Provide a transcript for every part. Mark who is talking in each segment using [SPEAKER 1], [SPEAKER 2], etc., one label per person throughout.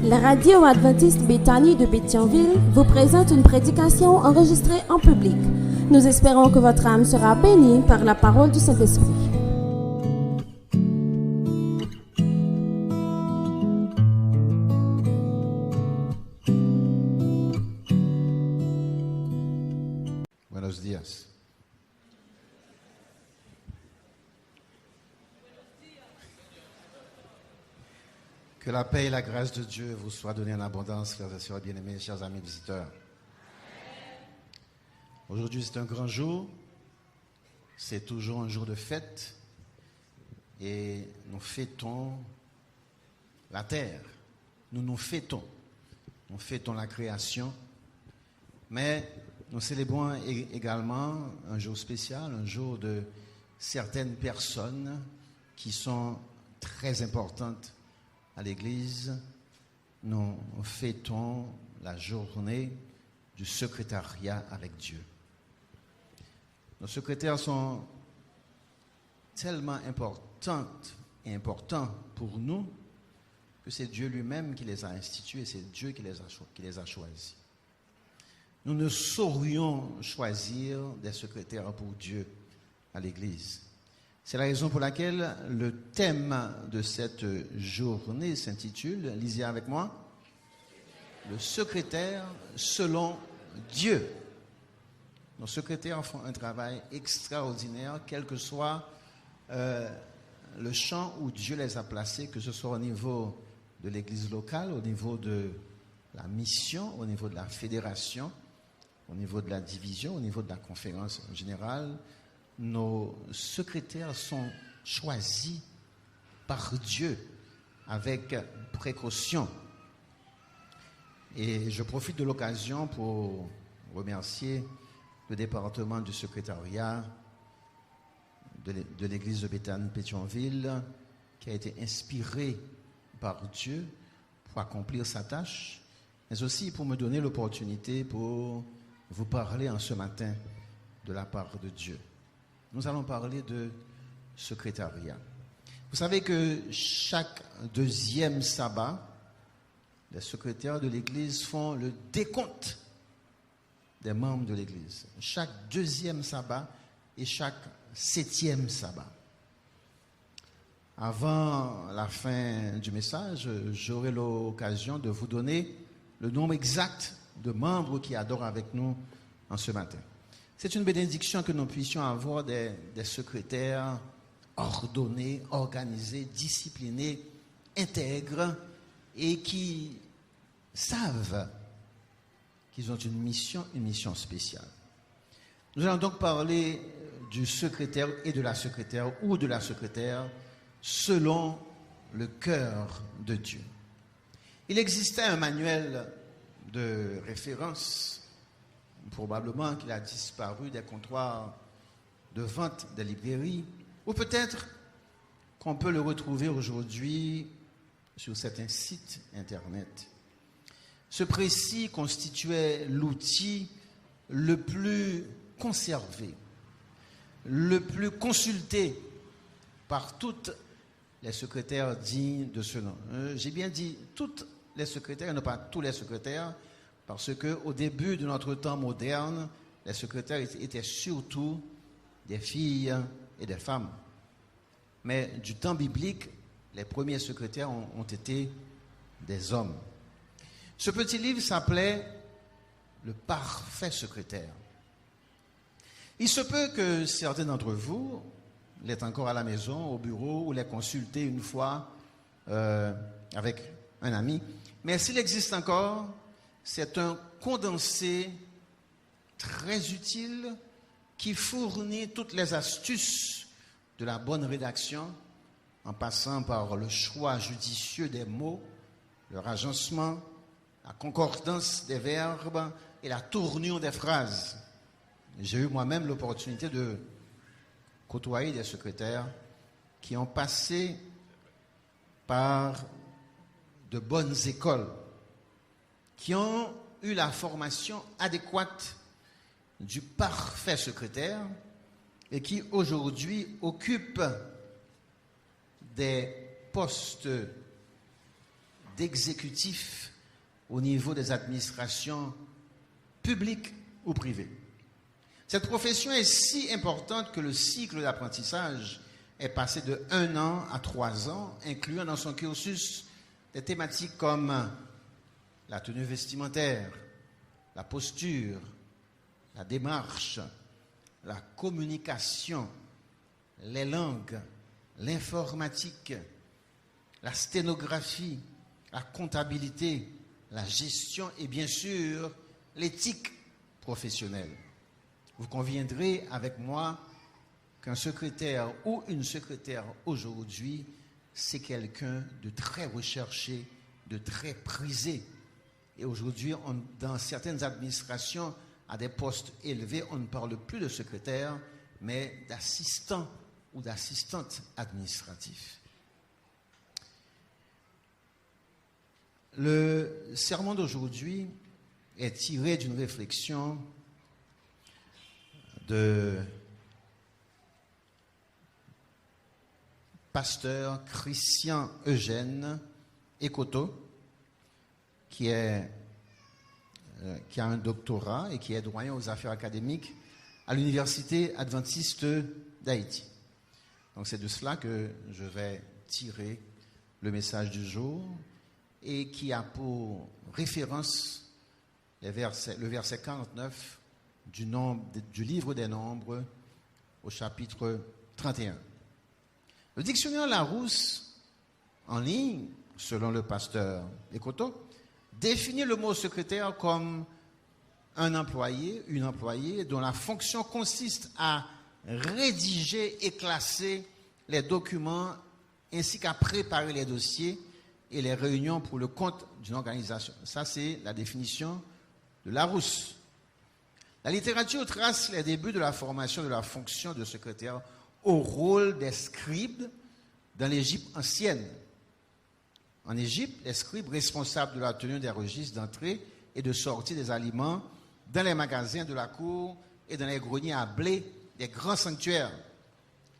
[SPEAKER 1] La radio adventiste Béthanie de Pétionville vous présente une prédication enregistrée en public. Nous espérons que votre âme sera bénie par la parole du Saint-Esprit.
[SPEAKER 2] Buenos días. Que la paix et la grâce de Dieu vous soient données en abondance, frères et sœurs bien-aimés, chers amis visiteurs. Aujourd'hui, c'est un grand jour. C'est toujours un jour de fête. Et nous fêtons la terre. Nous fêtons. Nous fêtons la création. Mais nous célébrons également un jour spécial, un jour de certaines personnes qui sont très importantes à l'Église. Nous fêtons la journée du secrétariat avec Dieu. Nos secrétaires sont tellement importants pour nous que c'est Dieu lui-même qui les a institués, c'est Dieu qui les a choisis. Nous ne saurions choisir des secrétaires pour Dieu à l'Église. C'est la raison pour laquelle le thème de cette journée s'intitule, lisez avec moi, le secrétaire selon Dieu. Nos secrétaires font un travail extraordinaire, quel que soit le champ où Dieu les a placés, que ce soit au niveau de l'église locale, au niveau de la mission, au niveau de la fédération, au niveau de la division, au niveau de la conférence générale. Nos secrétaires sont choisis par Dieu avec précaution. Et je profite de l'occasion pour remercier le département du secrétariat de l'église de Béthanie Pétionville qui a été inspiré par Dieu pour accomplir sa tâche, mais aussi pour me donner l'opportunité pour vous parler en ce matin de la part de Dieu. Nous allons parler de secrétariat. Vous savez que chaque deuxième sabbat, les secrétaires de l'Église font le décompte des membres de l'Église. Chaque deuxième sabbat et chaque septième sabbat. Avant la fin du message, j'aurai l'occasion de vous donner le nombre exact de membres qui adorent avec nous en ce matin. C'est une bénédiction que nous puissions avoir des secrétaires ordonnés, organisés, disciplinés, intègres et qui savent qu'ils ont une mission spéciale. Nous allons donc parler du secrétaire et de la secrétaire ou de la secrétaire selon le cœur de Dieu. Il existait un manuel de référence. Probablement qu'il a disparu des comptoirs de vente des librairies, ou peut-être qu'on peut le retrouver aujourd'hui sur certains sites internet. Ce précis constituait l'outil le plus conservé, le plus consulté par toutes les secrétaires dignes de ce nom. J'ai bien dit toutes les secrétaires, non pas tous les secrétaires, parce qu'au début de notre temps moderne, les secrétaires étaient surtout des filles et des femmes. Mais du temps biblique, les premiers secrétaires ont été des hommes. Ce petit livre s'appelait « Le parfait secrétaire ». Il se peut que certains d'entre vous l'aient encore à la maison, au bureau, ou l'aient consulté une fois avec un ami. Mais s'il existe encore, c'est un condensé très utile qui fournit toutes les astuces de la bonne rédaction en passant par le choix judicieux des mots, leur agencement, la concordance des verbes et la tournure des phrases. J'ai eu moi-même l'opportunité de côtoyer des secrétaires qui ont passé par de bonnes écoles, qui ont eu la formation adéquate du parfait secrétaire et qui aujourd'hui occupent des postes d'exécutif au niveau des administrations publiques ou privées. Cette profession est si importante que le cycle d'apprentissage est passé de 1 an à 3 ans, incluant dans son cursus des thématiques comme la tenue vestimentaire, la posture, la démarche, la communication, les langues, l'informatique, la sténographie, la comptabilité, la gestion et bien sûr l'éthique professionnelle. Vous conviendrez avec moi qu'un secrétaire ou une secrétaire aujourd'hui, c'est quelqu'un de très recherché, de très prisé. Et aujourd'hui, dans certaines administrations, à des postes élevés, on ne parle plus de secrétaire, mais d'assistant ou d'assistante administratif. Le sermon d'aujourd'hui est tiré d'une réflexion de pasteur Christian Eugène Ekoto, qui a un doctorat et qui est doyen aux affaires académiques à l'Université adventiste d'Haïti. Donc c'est de cela que je vais tirer le message du jour et qui a pour référence le verset 49 du livre des Nombres au chapitre 31. Le dictionnaire Larousse, en ligne, selon le pasteur Ekoto, définit le mot secrétaire comme un employé, une employée dont la fonction consiste à rédiger et classer les documents ainsi qu'à préparer les dossiers et les réunions pour le compte d'une organisation. Ça, c'est la définition de Larousse. La littérature trace les débuts de la formation de la fonction de secrétaire au rôle des scribes dans l'Égypte ancienne. En Égypte, les scribes responsables de la tenue des registres d'entrée et de sortie des aliments dans les magasins de la cour et dans les greniers à blé des grands sanctuaires.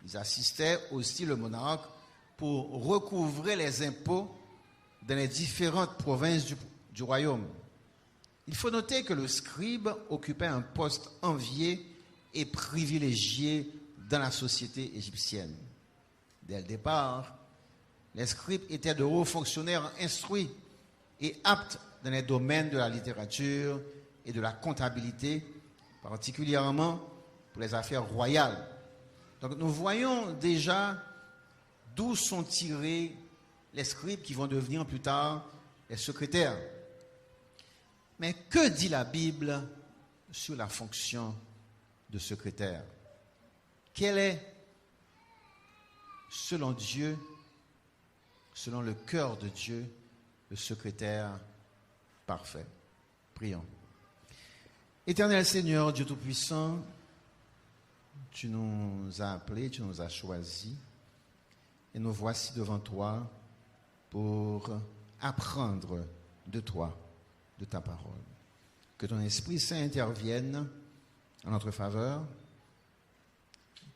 [SPEAKER 2] Ils assistaient aussi le monarque pour recouvrer les impôts dans les différentes provinces du royaume. Il faut noter que le scribe occupait un poste envié et privilégié dans la société égyptienne. Dès le départ, les scribes étaient de hauts fonctionnaires instruits et aptes dans les domaines de la littérature et de la comptabilité, particulièrement pour les affaires royales. Donc nous voyons déjà d'où sont tirés les scribes qui vont devenir plus tard les secrétaires. Mais que dit la Bible sur la fonction de secrétaire? Quel est, selon Dieu, selon le cœur de Dieu, le secrétaire parfait? Prions. Éternel Seigneur, Dieu Tout-Puissant, tu nous as appelés, tu nous as choisis, et nous voici devant toi pour apprendre de toi, de ta parole. Que ton Esprit Saint intervienne en notre faveur,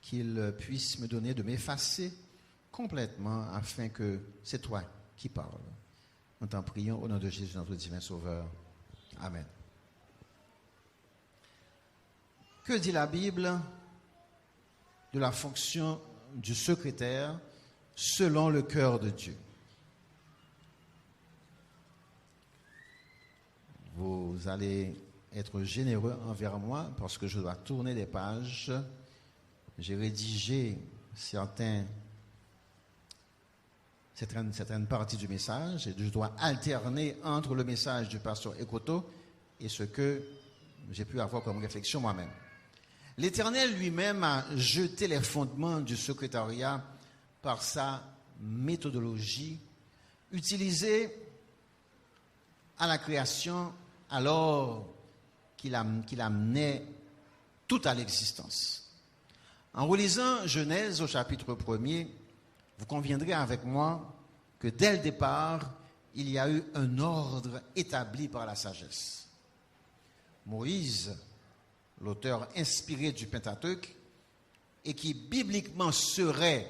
[SPEAKER 2] qu'il puisse me donner de m'effacer complètement afin que c'est toi qui parles. Nous t'en prions au nom de Jésus, notre divin Sauveur. Amen. Que dit la Bible de la fonction du secrétaire selon le cœur de Dieu? Vous allez être généreux envers moi parce que je dois tourner des pages. J'ai rédigé certaines parties du message et je dois alterner entre le message du pasteur Ekoto et ce que j'ai pu avoir comme réflexion moi-même. L'Éternel lui-même a jeté les fondements du secrétariat par sa méthodologie utilisée à la création alors qu'il amenait tout à l'existence. En relisant Genèse au chapitre 1er, vous conviendrez avec moi que dès le départ, il y a eu un ordre établi par la sagesse. Moïse, l'auteur inspiré du Pentateuque, et qui bibliquement serait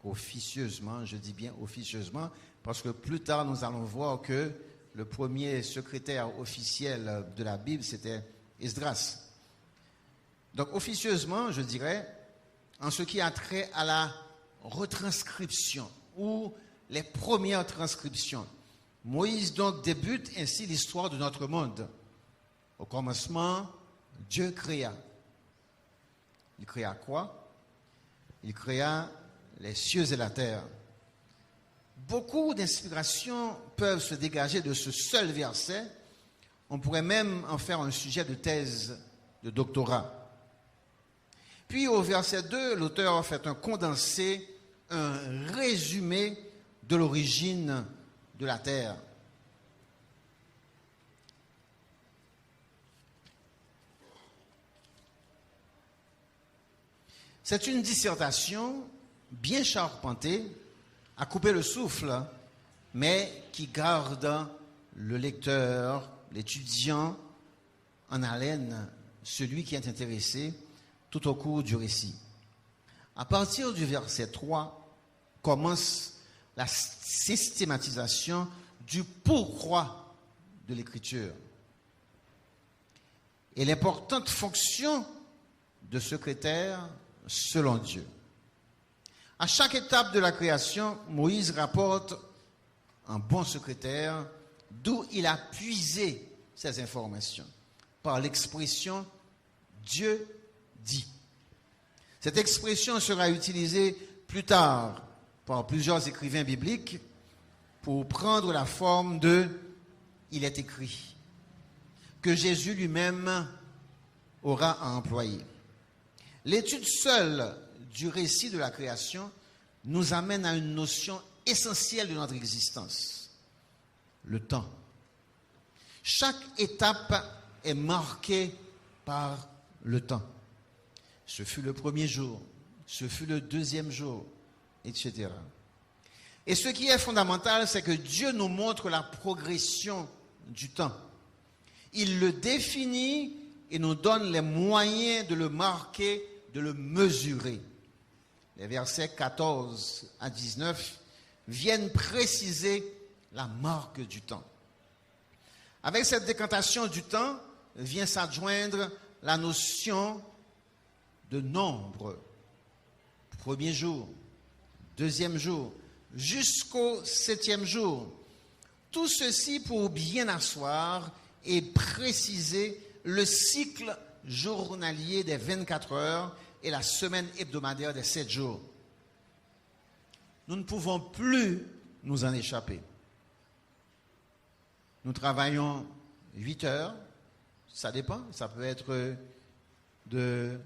[SPEAKER 2] officieusement, je dis bien officieusement, parce que plus tard nous allons voir que le premier secrétaire officiel de la Bible, c'était Esdras. Donc officieusement, je dirais, en ce qui a trait à la retranscription ou les premières transcriptions. Moïse donc débute ainsi l'histoire de notre monde. Au commencement, Dieu créa. Il créa quoi? Il créa les cieux et la terre. Beaucoup d'inspirations peuvent se dégager de ce seul verset. On pourrait même en faire un sujet de thèse de doctorat. Puis au verset 2, l'auteur fait un condensé, un résumé de l'origine de la terre. C'est une dissertation bien charpentée, à couper le souffle, mais qui garde le lecteur, l'étudiant en haleine, celui qui est intéressé tout au cours du récit. À partir du verset 3, commence la systématisation du pourquoi de l'écriture et l'importante fonction de secrétaire selon Dieu. À chaque étape de la création, Moïse rapporte un bon secrétaire d'où il a puisé ces informations par l'expression « Dieu dit ». Cette expression sera utilisée plus tard par plusieurs écrivains bibliques pour prendre la forme de « il est écrit » que Jésus lui-même aura à employer. L'étude seule du récit de la création nous amène à une notion essentielle de notre existence, le temps. Chaque étape est marquée par le temps. Ce fut le premier jour, ce fut le deuxième jour, etc. Et ce qui est fondamental, c'est que Dieu nous montre la progression du temps. Il le définit et nous donne les moyens de le marquer, de le mesurer. Les versets 14 à 19 viennent préciser la marque du temps. Avec cette décantation du temps vient s'adjoindre la notion de nombre. Premier jour, deuxième jour, jusqu'au 7e jour. Tout ceci pour bien asseoir et préciser le cycle journalier des 24 heures et la semaine hebdomadaire des 7 jours. Nous ne pouvons plus nous en échapper. Nous travaillons 8 heures, ça dépend, ça peut être de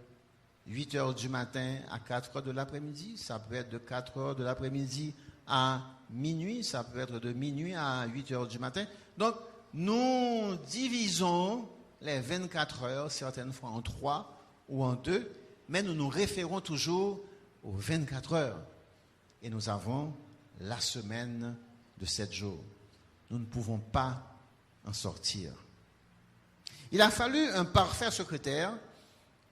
[SPEAKER 2] 8 heures du matin à 4 heures de l'après-midi, ça peut être de 4 heures de l'après-midi à minuit, ça peut être de minuit à 8 heures du matin. Donc, nous divisons les 24 heures, certaines fois en 3 ou en 2, mais nous nous référons toujours aux 24 heures. Et nous avons la semaine de 7 jours. Nous ne pouvons pas en sortir. Il a fallu un parfait secrétaire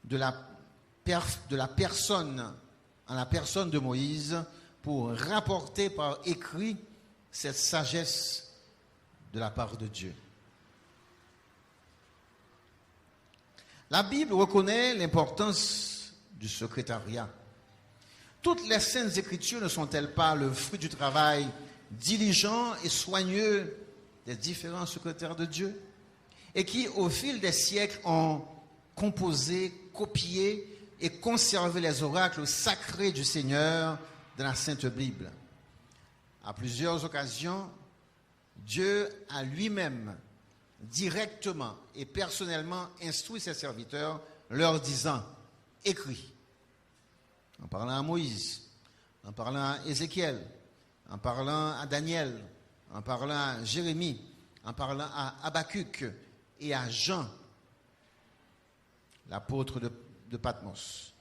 [SPEAKER 2] de la personne, en la personne de Moïse, pour rapporter par écrit cette sagesse de la part de Dieu. La Bible reconnaît l'importance du secrétariat. Toutes les saintes écritures ne sont-elles pas le fruit du travail diligent et soigneux des différents secrétaires de Dieu et qui, au fil des siècles, ont composé, copié et conservé les oracles sacrés du Seigneur dans la Sainte Bible. À plusieurs occasions, Dieu a lui-même directement et personnellement instruit ses serviteurs, leur disant « écris ». En parlant à Moïse, en parlant à Ézéchiel, en parlant à Daniel, en parlant à Jérémie, en parlant à Habacuc et à Jean, l'apôtre de Patmos.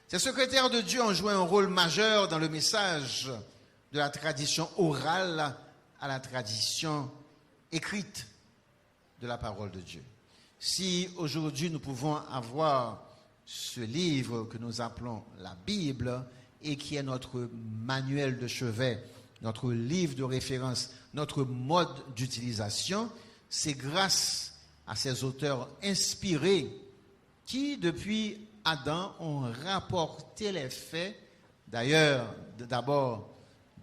[SPEAKER 2] Ces secrétaires de Dieu ont joué un rôle majeur dans le message de la tradition orale à la tradition écrite de la parole de Dieu. Si aujourd'hui nous pouvons avoir ce livre que nous appelons la Bible et qui est notre manuel de chevet, notre livre de référence, notre mode d'utilisation, c'est grâce à ces auteurs inspirés qui, depuis Adam, ont rapporté les faits, d'ailleurs, d'abord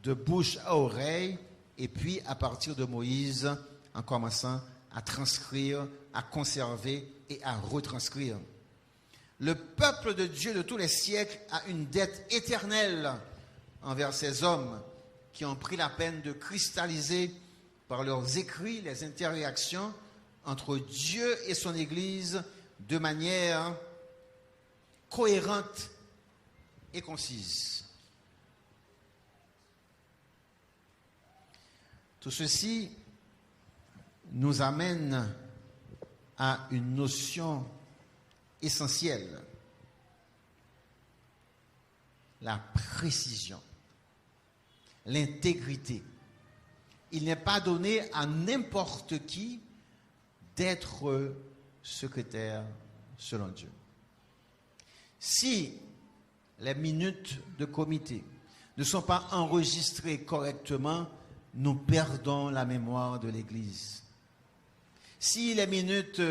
[SPEAKER 2] de bouche à oreille, et puis à partir de Moïse, en commençant à transcrire, à conserver et à retranscrire. Le peuple de Dieu de tous les siècles a une dette éternelle envers ces hommes qui ont pris la peine de cristalliser par leurs écrits les interactions entre Dieu et son Église de manière cohérente et concise. Tout ceci nous amène à une notion essentielle, la précision, l'intégrité. Il n'est pas donné à n'importe qui d'être secrétaire selon Dieu. Si les minutes de comité ne sont pas enregistrées correctement, nous perdons la mémoire de l'Église. Si les minutes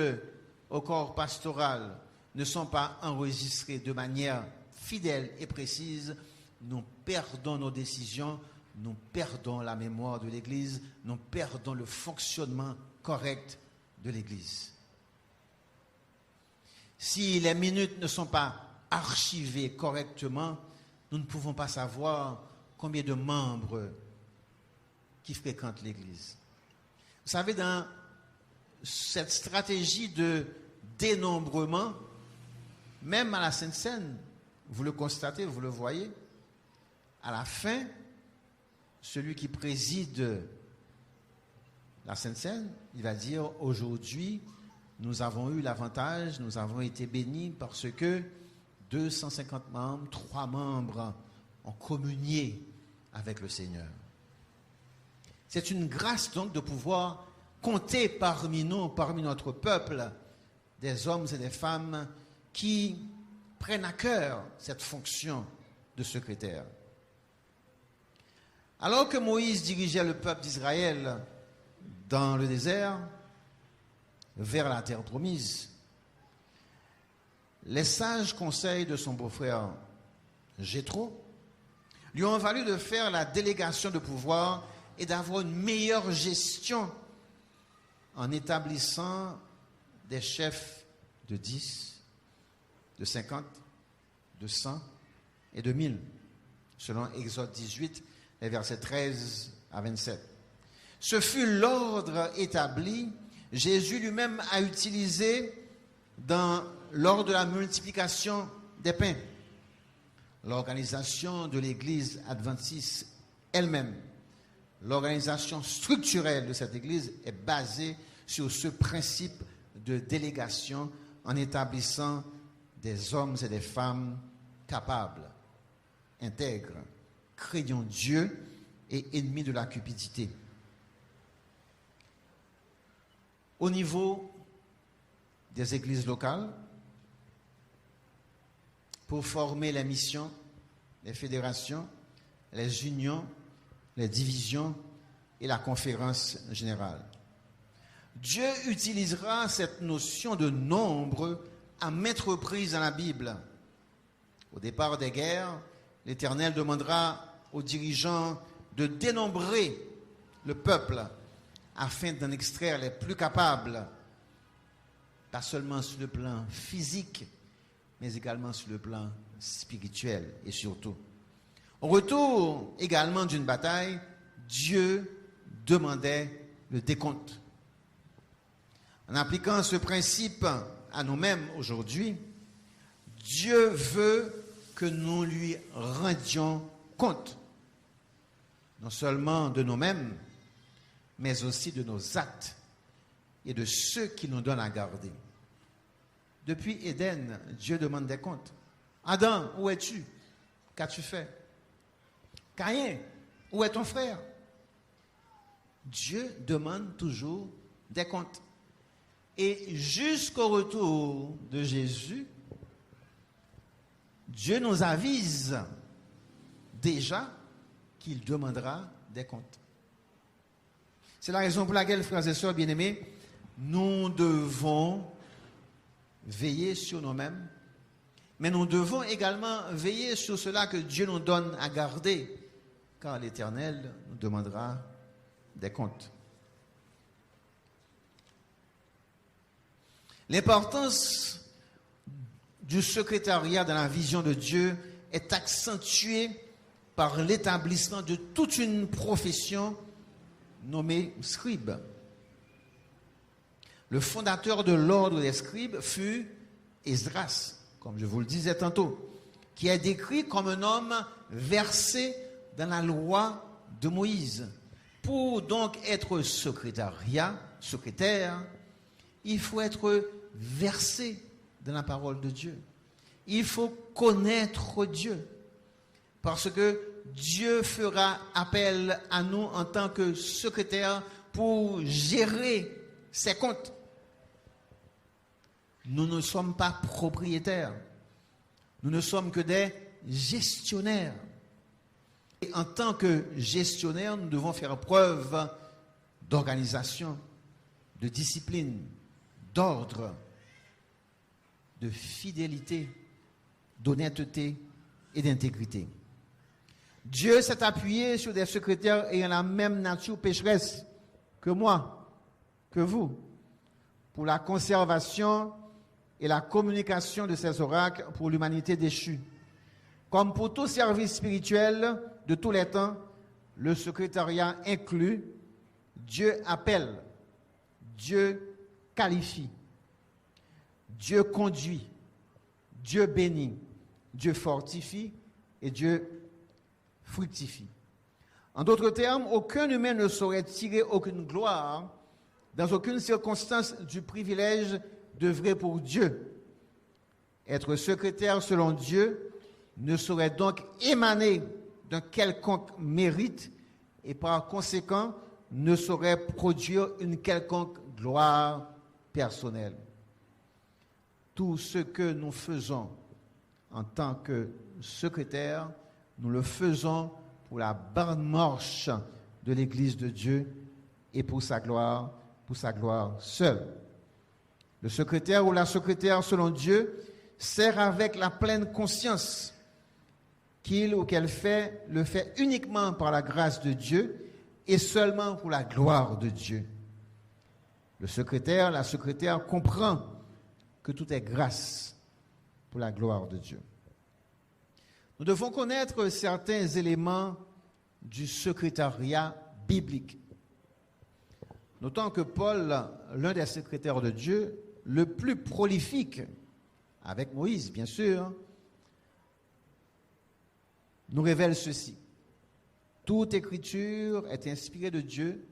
[SPEAKER 2] au corps pastoral ne sont pas enregistrées de manière fidèle et précise, nous perdons nos décisions, nous perdons la mémoire de l'Église, nous perdons le fonctionnement correct de l'Église. Si les minutes ne sont pas archivées correctement, nous ne pouvons pas savoir combien de membres qui fréquentent l'Église. Vous savez, dans cette stratégie de dénombrement, même à la Sainte Seine, vous le constatez, vous le voyez, à la fin, celui qui préside la Sainte Seine, il va dire aujourd'hui, nous avons eu l'avantage, nous avons été bénis parce que 250 membres, 3 membres ont communié avec le Seigneur. C'est une grâce donc de pouvoir compter parmi nous, parmi notre peuple, des hommes et des femmes qui prennent à cœur cette fonction de secrétaire. Alors que Moïse dirigeait le peuple d'Israël dans le désert, vers la terre promise, les sages conseils de son beau-frère Jéthro lui ont valu de faire la délégation de pouvoir et d'avoir une meilleure gestion en établissant des chefs de 10, de 50, de 100 et de 1000, selon Exode 18, les versets 13 à 27. Ce fut l'ordre établi. Jésus lui-même a utilisé lors de la multiplication des pains. L'organisation de l'Église adventiste elle-même, l'organisation structurelle de cette Église est basée sur ce principe de délégation en établissant des hommes et des femmes capables, intègres, craignant Dieu et ennemis de la cupidité. Au niveau des églises locales, pour former les missions, les fédérations, les unions, les divisions et la conférence générale. Dieu utilisera cette notion de nombre à maintes reprises dans la Bible. Au départ des guerres, l'Éternel demandera aux dirigeants de dénombrer le peuple afin d'en extraire les plus capables, pas seulement sur le plan physique, mais également sur le plan spirituel et surtout. Au retour également d'une bataille, Dieu demandait le décompte. En appliquant ce principe à nous-mêmes aujourd'hui, Dieu veut que nous lui rendions compte, non seulement de nous-mêmes, mais aussi de nos actes et de ceux qui nous donnent à garder. Depuis Éden, Dieu demande des comptes. Adam, où es-tu? Qu'as-tu fait? Caïn, où est ton frère? Dieu demande toujours des comptes. Et jusqu'au retour de Jésus, Dieu nous avise déjà qu'il demandera des comptes. C'est la raison pour laquelle, frères et sœurs bien-aimés, nous devons veiller sur nous-mêmes, mais nous devons également veiller sur cela que Dieu nous donne à garder, car l'Éternel nous demandera des comptes. L'importance du secrétariat dans la vision de Dieu est accentuée par l'établissement de toute une profession nommée scribe. Le fondateur de l'ordre des scribes fut Esdras, comme je vous le disais tantôt, qui est décrit comme un homme versé dans la loi de Moïse. Pour donc être secrétaire, il faut être versé dans la parole de Dieu. Il faut connaître Dieu. Parce que Dieu fera appel à nous en tant que secrétaire pour gérer ses comptes. Nous ne sommes pas propriétaires. Nous ne sommes que des gestionnaires. Et en tant que gestionnaires, nous devons faire preuve d'organisation, de discipline, d'ordre, de fidélité, d'honnêteté et d'intégrité. Dieu s'est appuyé sur des secrétaires ayant la même nature pécheresse que moi, que vous, pour la conservation et la communication de ces oracles pour l'humanité déchue. Comme pour tout service spirituel de tous les temps, le secrétariat inclut, Dieu appelle, Dieu qualifie, Dieu conduit, Dieu bénit, Dieu fortifie et Dieu fructifie. En d'autres termes, aucun humain ne saurait tirer aucune gloire dans aucune circonstance du privilège d'œuvrer pour Dieu. Être secrétaire selon Dieu ne saurait donc émaner d'un quelconque mérite et par conséquent ne saurait produire une quelconque gloire personnelle. Tout ce que nous faisons en tant que secrétaire, nous le faisons pour la bonne marche de l'Église de Dieu et pour sa gloire seule. Le secrétaire ou la secrétaire selon Dieu sert avec la pleine conscience qu'il ou qu'elle le fait uniquement par la grâce de Dieu et seulement pour la gloire de Dieu. Le secrétaire, la secrétaire comprend que tout est grâce pour la gloire de Dieu. Nous devons connaître certains éléments du secrétariat biblique. Notons que Paul, l'un des secrétaires de Dieu, le plus prolifique, avec Moïse bien sûr, nous révèle ceci. Toute écriture est inspirée de Dieu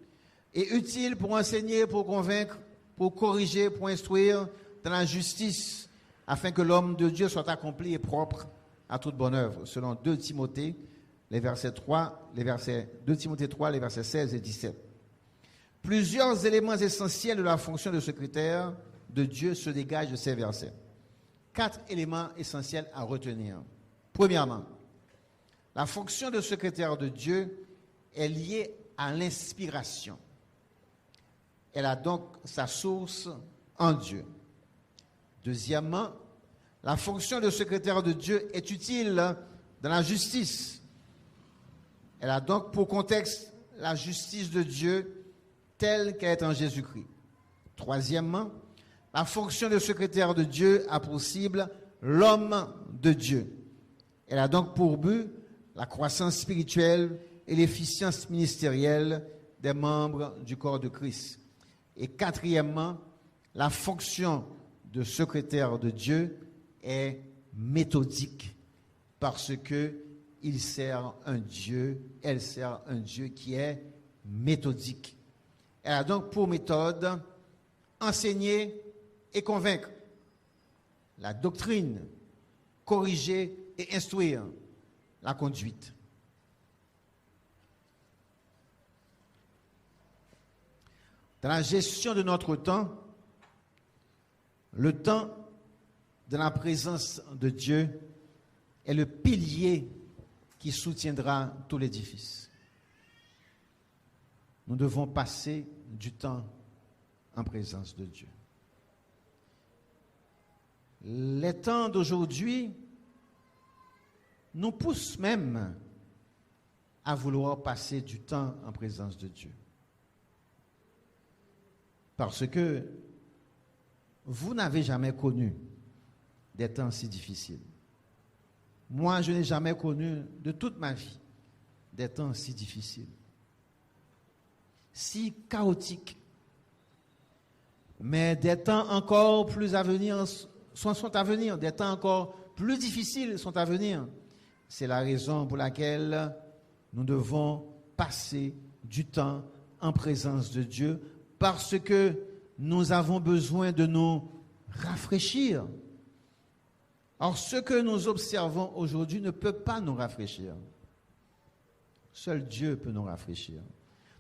[SPEAKER 2] et utile pour enseigner, pour convaincre, pour corriger, pour instruire dans la justice, afin que l'homme de Dieu soit accompli et propre à toute bonne œuvre, selon 2 Timothée, 2 Timothée 3, les versets 16 et 17. Plusieurs éléments essentiels de la fonction de secrétaire de Dieu se dégagent de ces versets. 4 éléments essentiels à retenir. Premièrement, la fonction de secrétaire de Dieu est liée à l'inspiration. Elle a donc sa source en Dieu. Deuxièmement, la fonction de secrétaire de Dieu est utile dans la justice. Elle a donc pour contexte la justice de Dieu telle qu'elle est en Jésus-Christ. Troisièmement, la fonction de secrétaire de Dieu a pour cible l'homme de Dieu. Elle a donc pour but la croissance spirituelle et l'efficience ministérielle des membres du corps de Christ. Et quatrièmement, la fonction de secrétaire de Dieu est méthodique parce que elle sert un Dieu qui est méthodique. Elle a donc pour méthode enseigner et convaincre, la doctrine, corriger et instruire, la conduite. Dans la gestion de notre temps, le temps dans la présence de Dieu est le pilier qui soutiendra tout l'édifice. Nous devons passer du temps en présence de Dieu. Les temps d'aujourd'hui nous poussent même à vouloir passer du temps en présence de Dieu. Parce que vous n'avez jamais connu des temps si difficiles. Moi, je n'ai jamais connu de toute ma vie des temps si difficiles, si chaotiques. Mais des temps encore plus à venir sont à venir, des temps encore plus difficiles sont à venir. C'est la raison pour laquelle nous devons passer du temps en présence de Dieu, parce que nous avons besoin de nous rafraîchir. Or, ce que nous observons aujourd'hui ne peut pas nous rafraîchir. Seul Dieu peut nous rafraîchir.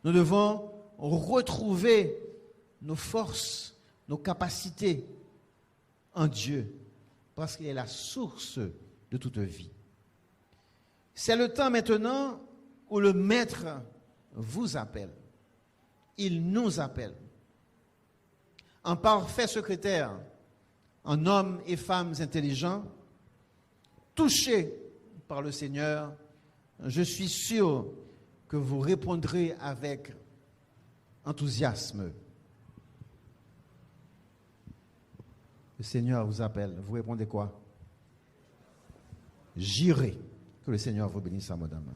[SPEAKER 2] Nous devons retrouver nos forces, nos capacités en Dieu, parce qu'il est la source de toute vie. C'est le temps maintenant où le Maître vous appelle. Il nous appelle. En parfait secrétaire, en hommes et femmes intelligents, touchés par le Seigneur, je suis sûr que vous répondrez avec enthousiasme. Le Seigneur vous appelle. Vous répondez quoi? J'irai. Que le Seigneur vous bénisse, madame.